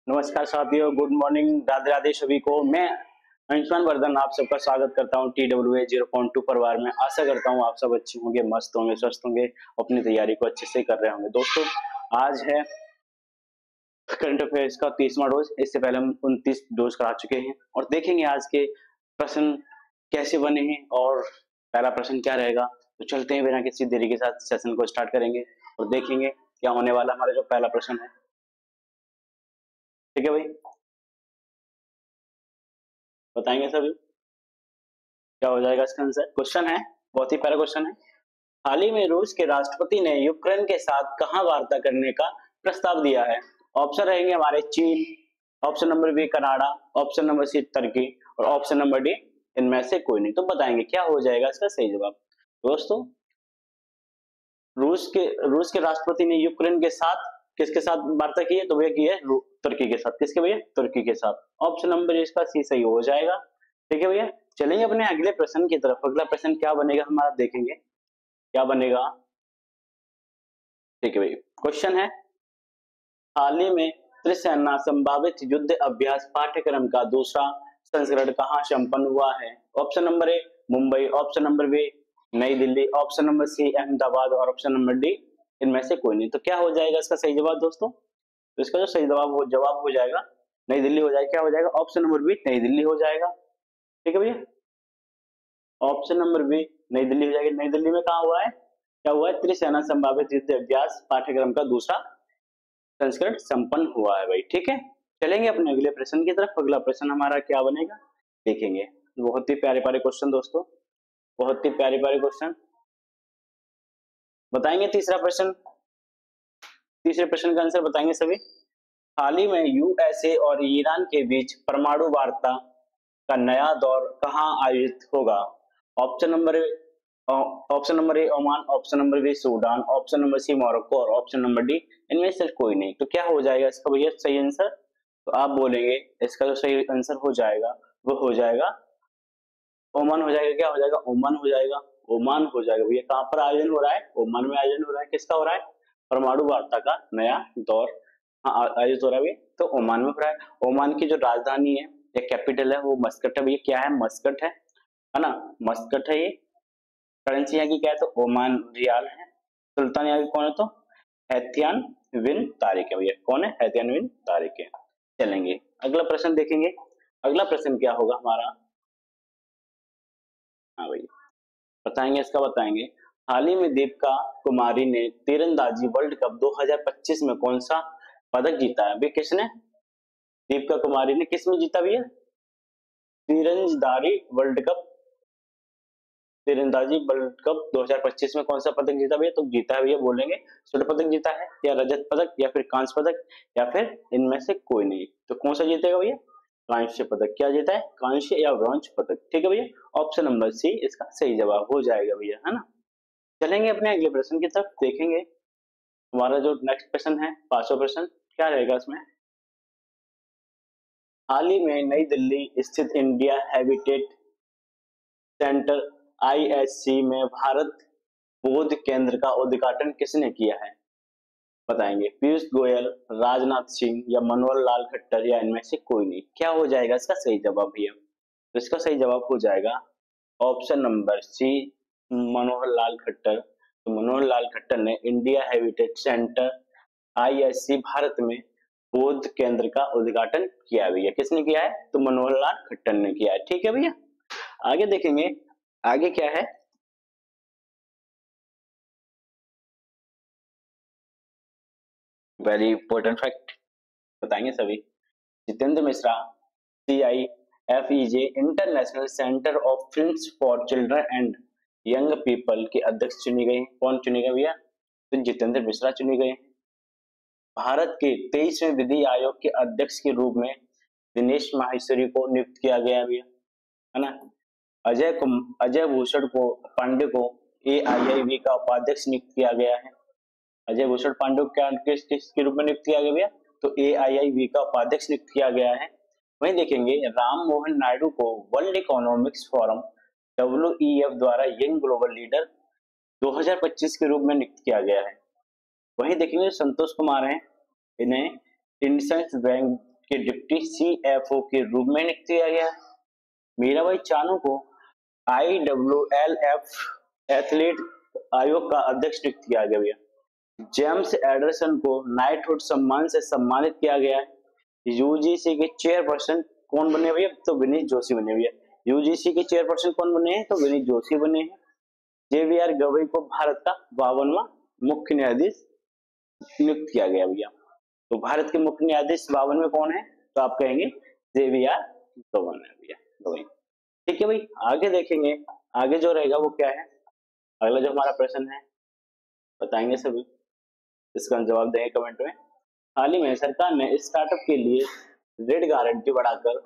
नमस्कार साथियों, good morning, Radhe Radhe सभी को। मैं अंशुमान वर्धन आप सबका स्वागत करता हूं TWA 0.2 परिवार में। आशा करता हूं आप सब अच्छे होंगे, मस्त होंगे, स्वस्थ होंगे, अपनी तैयारी को अच्छे से कर रहे होंगे। दोस्तों, आज है करंट अफेयर्स का 30वां डोज। इससे पहले हम 29 डोज करा चुके हैं और देखेंगे आज के प्रश्न कैसे बने हैं और पहला प्रश्न क्या रहेगा। तो चलते हैं, बिना किसी देरी के साथ सेशन को स्टार्ट करेंगे और देखेंगे क्या होने वाला हमारा जो पहला प्रश्न है। ठीक है भाई, बताएंगे सभी क्या हो जाएगा इसका आंसर। क्वेश्चन है, बहुत ही प्यारा क्वेश्चन है। हाल ही में रूस के राष्ट्रपति ने यूक्रेन के साथ कहां वार्ता करने का प्रस्ताव दिया है। ऑप्शन रहेंगे हमारे चीन, option number B Canada, option number C तुर्की और ऑप्शन नंबर डी इनमें से कोई नहीं। तो बताएंगे क्या हो जाएगा इसका सही जवाब। दोस्तों, रूस के राष्ट्रपति ने यूक्रेन के साथ किसके साथ वार्ता की है, तो भैया की है तुर्की के साथ। किसके भैया? तुर्की के साथ। ऑप्शन नंबर इसका सी सही हो जाएगा। ठीक है भैया, चलेंगे अपने अगले प्रश्न की तरफ। अगला प्रश्न क्या बनेगा हमारा, देखेंगे क्या बनेगा। ठीक है भाई, क्वेश्चन है, हाल ही में त्रिसेना संभावित युद्ध अभ्यास पाठ्यक्रम का दूसरा संस्करण कहाँ संपन्न हुआ है। Option number A Mumbai, option number B Nai Delhi, option number C Ahmedabad और ऑप्शन नंबर डी इनमें से कोई नहीं। तो क्या हो जाएगा इसका सही जवाब दोस्तों। तो इसका जो सही जवाब हो जाएगा नई दिल्ली हो जाएगा। क्या हो जाएगा? Option number B Nai Delhi हो जाएगा। ठीक है भैया, option number B Nai Delhi हो जाएगी। नई दिल्ली में कहा हुआ है, क्या हुआ है? त्रिसेना संभावित युद्ध अभ्यास पाठ्यक्रम का दूसरा संस्करण संपन्न हुआ है भाई। ठीक है, चलेंगे अपने अगले प्रश्न की तरफ। अगला प्रश्न हमारा क्या बनेगा, देखेंगे। बहुत ही प्यारे प्यारे क्वेश्चन दोस्तों, बहुत ही प्यारे प्यारे क्वेश्चन बताएंगे। तीसरा प्रश्न, तीसरे प्रश्न का आंसर बताएंगे सभी। हाल ही में यूएसए और ईरान के बीच परमाणु वार्ता का नया दौर कहां आयोजित होगा। Option number option number A Oman, option number B Sudan, option number C Morocco और ऑप्शन नंबर डी इनमें से कोई नहीं। तो क्या हो जाएगा इसका भैया सही आंसर। तो आप बोलेंगे इसका जो सही आंसर हो जाएगा वो हो जाएगा ओमान हो जाएगा। क्या हो जाएगा? ओमान हो जाएगा। ओमान हो जाएगा भैया। कहां पर आयोजन हो रहा है? ओमान में आयोजन हो रहा है। किसका हो रहा है? परमाणु वार्ता का नया दौर आयोजित हो रहा है भैया, तो ओमान में हो रहा है। ओमान की जो राजधानी है या कैपिटल है वो मस्कट है भैया। क्या है? मस्कट है ना, मस्कट है ये। करेंसी यहाँ की क्या है? तो ओमान रियाल है। सुल्तान यहाँ की कौन है? तो हैतियान बिन तारिक है भैया। कौन है? हैतियान बिन तारिक है। चलेंगे अगला प्रश्न देखेंगे। अगला प्रश्न क्या होगा हमारा, हाँ भैया बताएंगे, इसका बताएंगे। हाल ही में दीपिका कुमारी ने तीरंदाजी वर्ल्ड कप 2025 में कौन सा पदक जीता है भैया? किसने? दीपिका कुमारी ने किस में जीता भैया? तीरंदाजी वर्ल्ड कप, तीरंदाजी वर्ल्ड कप 2025 में कौन सा पदक जीता भैया? तो जीता है भैया, बोलेंगे स्वर्ण पदक जीता है या रजत पदक या फिर कांस्य पदक या फिर इनमें से कोई नहीं। तो कौन सा जीतेगा भैया? कांस्य पदक। क्या जीता है? कांस्य या ब्रॉन्ज पदक। ठीक है भैया, ऑप्शन नंबर सी इसका सही जवाब हो जाएगा भैया, है ना। चलेंगे अपने अगले प्रश्न की तरफ, देखेंगे हमारा जो नेक्स्ट प्रश्न है, 5वां प्रश्न क्या रहेगा इसमें। हाल ही में नई दिल्ली स्थित इंडिया हैबिटेट सेंटर ISC में भारत बौद्ध केंद्र का उद्घाटन किसने किया है? बताएंगे पीयूष गोयल, राजनाथ सिंह या मनोहर लाल खट्टर या इनमें से कोई नहीं। क्या हो जाएगा इसका सही जवाब भैया? तो इसका सही जवाब हो जाएगा ऑप्शन नंबर सी मनोहर लाल खट्टर। तो मनोहर लाल खट्टर ने India heritage centre ISC Bharat में बौद्ध केंद्र का उद्घाटन किया भैया। किसने किया है? तो मनोहर लाल खट्टर ने किया है। ठीक है भैया, आगे देखेंगे आगे क्या है। वेरी इंपॉर्टेंट फैक्ट बताएंगे सभी। Jitendra Mishra CIFEJ international centre of films for children and young people के अध्यक्ष चुनी गई। कौन चुनी गई भैया? तो जितेंद्र मिश्रा चुनी गए। भारत के 23वें विधि आयोग के अध्यक्ष के रूप में दिनेश माहेश्वरी को नियुक्त किया गया भैया, है ना। अजय भूषण को पांडे को AIIB का उपाध्यक्ष नियुक्त किया गया है। अजय भूषण पांडे को किसके रूप में नियुक्त किया गया भैया? तो AIIB का उपाध्यक्ष नियुक्त किया गया है। वहीं देखेंगे राम मोहन नायडू को वर्ल्ड इकोनॉमिक्स फोरम WEF द्वारा यंग ग्लोबल लीडर 2025 के रूप में नियुक्त किया गया है। वहीं देखेंगे संतोष कुमार हैं, इन्हें इंडसइंड बैंक के डिप्टी CFO के रूप में नियुक्त किया गया। मीराबाई चानू को IWLF एथलीट आयोग का अध्यक्ष नियुक्त किया गया भैया। जेम्स एडरसन को नाइटहुड सम्मान से सम्मानित किया गया है। यूजीसी के चेयरपर्सन कौन बने भैया? तो विनीत जोशी बने भैया। यूजीसी के चेयरपर्सन कौन बने हैं? तो विनीत जोशी बने हैं। JVR गवई को भारत का 52वां मुख्य न्यायाधीश नियुक्त किया गया भैया। तो भारत के मुख्य न्यायाधीश 52 में कौन है? तो आप कहेंगे JVR गवई। ठीक है भाई, आगे देखेंगे। आगे जो रहेगा वो क्या है, अगला जो हमारा प्रश्न है बताएंगे सभी, इसका जवाब देंगे कमेंट में। हाल ही में सरकार ने स्टार्टअप के लिए ऋण गारंटी बढ़ाकर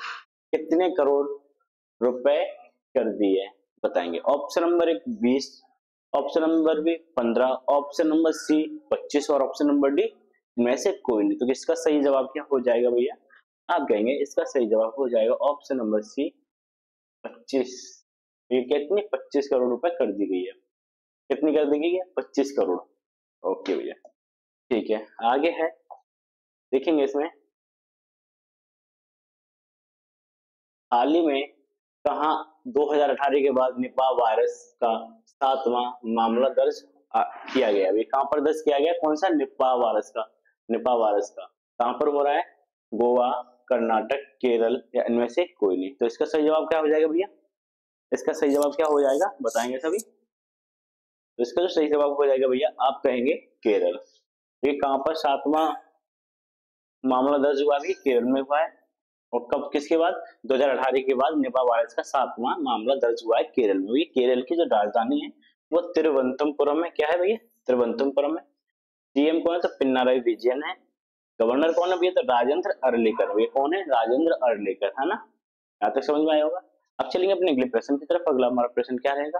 कितने करोड़ रुपए कर दी है बताएंगे। Option number 1 20, option number B 15, option number C 25 और ऑप्शन नंबर डी में से कोई नहीं। तो इसका सही जवाब क्या हो जाएगा भैया? आप कहेंगे इसका सही जवाब हो जाएगा ऑप्शन नंबर सी 25। ये कितनी 25 करोड़ रुपए कर दी गई है। कितनी कर दी गई है? 25 करोड़। ओके भैया, ठीक है। आगे है, देखेंगे इसमें हाल ही में कहा 2018 के बाद निपाह वायरस का 7वां मामला दर्ज किया गया। अभी कहां पर दर्ज किया गया? कौन सा? निपाह वायरस का। निपाह वायरस का कहां पर हो रहा है? गोवा, कर्नाटक, केरल या इनमें से कोई नहीं। तो इसका सही जवाब क्या हो जाएगा भैया? इसका सही जवाब क्या हो जाएगा बताएंगे सभी। तो इसका जो सही जवाब हो जाएगा भैया, आप कहेंगे केरल। ये कहां पर 7वां मामला दर्ज हुआ? भी केरल में हुआ है। और कब, किसके बाद? 2018 के बाद निपाह वायरस का 7वां मामला दर्ज हुआ है केरल में। ये केरल की जो राजधानी है वो तिरुवनंतपुरम में। क्या है भैया? तिरुवनंतपुरम में। CM कौन है? तो पिनाराई विजयन है। गवर्नर कौन है भैया? तो राजेंद्र अर्लेकर। ये कौन है? राजेंद्र अर्लेकर, है ना। यहाँ तक समझ में आया होगा। अब चलेंगे अपने अगले प्रश्न की तरफ। अगला हमारा प्रश्न क्या रहेगा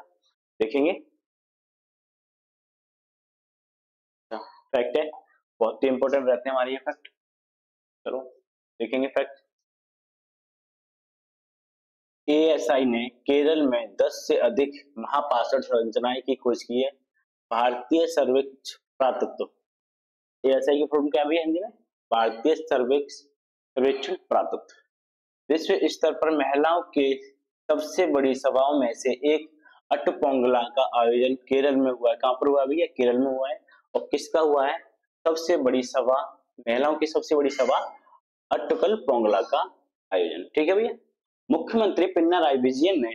देखेंगे। फैक्ट है, बहुत ही इंपॉर्टेंट रहते हैं हमारे ये फैक्ट। चलो देखेंगे फैक्ट। ASI ने केरल में 10 से अधिक महापाषाण संरचनाएं की खोज की है। भारतीय सर्वेक्षण प्रातत्व। ASI की फुल क्या भी है हिंदी में? भारतीय सर्वेक्षण प्रातत्व। विश्व स्तर पर महिलाओं के सबसे बड़ी सभाओं में से एक अट्टपोंगला का आयोजन केरल में हुआ है। कहां पर हुआ भैया? केरल में हुआ है। और किसका हुआ है? सबसे बड़ी सभा, महिलाओं की सबसे बड़ी सभा अट्टकल पोंगला का आयोजन। ठीक है भैया। मुख्यमंत्री पिनाराई विजयन ने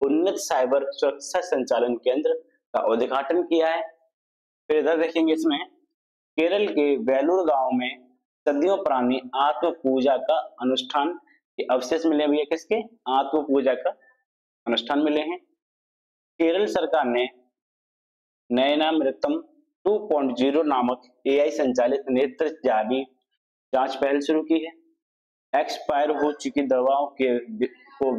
उन्नत साइबर सुरक्षा संचालन केंद्र का उद्घाटन किया है। फिर इधर देखेंगे इसमें केरल के वेलूर गांव में सदियों पुरानी आत्म पूजा का अनुष्ठान के अवशेष मिले भैया। किसके? आत्म पूजा का अनुष्ठान मिले हैं। केरल सरकार ने नयनामृतम 2.0 नामक AI संचालित नेत्र जारी जांच पहल शुरू की है। एक्सपायर हो चुकी दवाओं को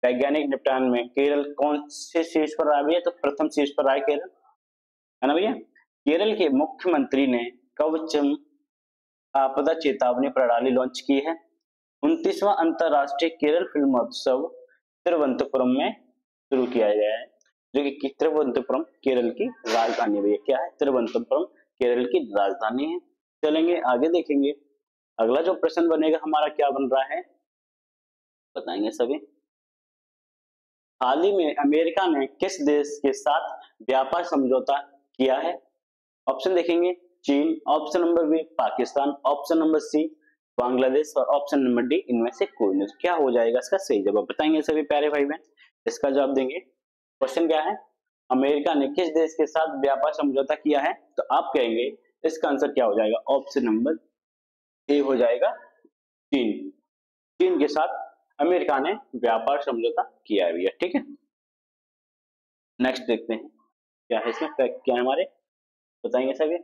वैज्ञानिक निपटान में केरल कौन से शीर्ष पर रहा भैया? तो प्रथम शीर्ष पर रहा है केरल, है ना भैया। केरल के मुख्यमंत्री ने कवचम आपदा चेतावनी प्रणाली लॉन्च की है। 29वां अंतरराष्ट्रीय केरल फिल्म महोत्सव तिरुवनंतपुरम में शुरू किया गया है, जो कि तिरुवनंतपुरम केरल की राजधानी है। क्या है? तिरुवनंतपुरम केरल की राजधानी है। चलेंगे आगे देखेंगे। अगला जो प्रश्न बनेगा हमारा क्या बन रहा है बताएंगे सभी। हाल ही में अमेरिका ने किस देश के साथ व्यापार समझौता किया है? ऑप्शन देखेंगे चीन, option number B Pakistan, option number C Bangladesh और ऑप्शन नंबर डी इनमें से कोई नहीं। क्या हो जाएगा इसका सही जवाब बताएंगे सभी प्यारे भाई बहन। इसका जवाब देंगे। क्वेश्चन क्या है? अमेरिका ने किस देश के साथ व्यापार समझौता किया है? तो आप कहेंगे इसका आंसर क्या हो जाएगा? ऑप्शन नंबर ए हो जाएगा चीन। चीन के साथ अमेरिका ने व्यापार समझौता किया है भैया। ठीक है, नेक्स्ट देखते हैं क्या है इसमें फैक्ट क्या है हमारे, बताएंगे सभी।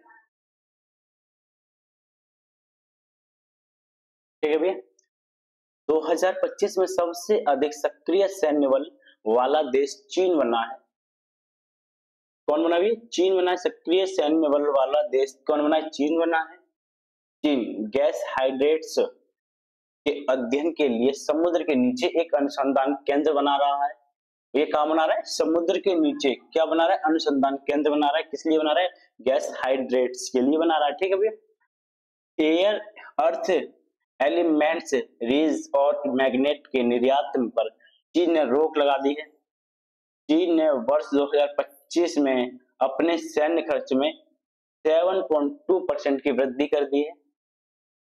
ठीक है भैया। 2025 में सबसे अधिक सक्रिय सैन्य बल वाला देश चीन बना है। कौन बना भैया? चीन बना है। सक्रिय सैन्य बल वाला देश कौन बना है? चीन बना है। चीन गैस हाइड्रेट्स के अध्ययन के लिए समुद्र के नीचे एक अनुसंधान केंद्र बना रहा है। ये कहाँ बना रहा है? समुद्र के नीचे क्या बना रहा है? अनुसंधान केंद्र बना रहा है। किस लिए बना रहा है? गैस हाइड्रेट्स के लिए बना रहा है। ठीक है भैया। एयर अर्थ एलिमेंट्स रीज और मैग्नेट के निर्यात पर चीन ने रोक लगा दी है। चीन ने वर्ष 2025 में अपने सैन्य खर्च में 7.2% की वृद्धि कर दी है।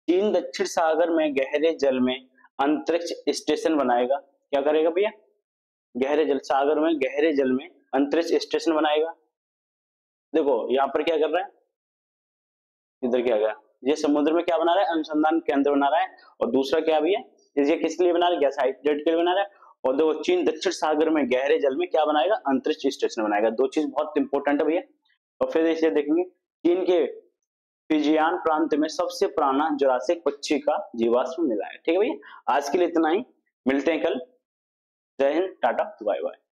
चीन दक्षिण सागर में गहरे जल में अंतरिक्ष स्टेशन बनाएगा। क्या करेगा भैया? गहरे जल सागर में गहरे जल में अंतरिक्ष स्टेशन बनाएगा। देखो यहाँ पर क्या कर रहा है, इधर क्या कर, ये समुद्र में क्या बना रहा है? अनुसंधान केंद्र बना रहा है। और दूसरा क्या भैया, ये किस लिए बना रहा है? गैस हाइड्रेट के लिए बना रहा है। और देखो चीन दक्षिण सागर में गहरे जल में क्या बनाएगा? अंतरिक्ष स्टेशन बनाएगा। दो चीज बहुत इंपॉर्टेंट है भैया। और फिर इसे देखेंगे, चीन के फिजियान प्रांत में सबसे पुराना जुरासिक पक्षी का जीवाश्म मिला है। ठीक है भैया, आज के लिए इतना ही, मिलते हैं कल। जय हिंद, टाटा, बाय बाय।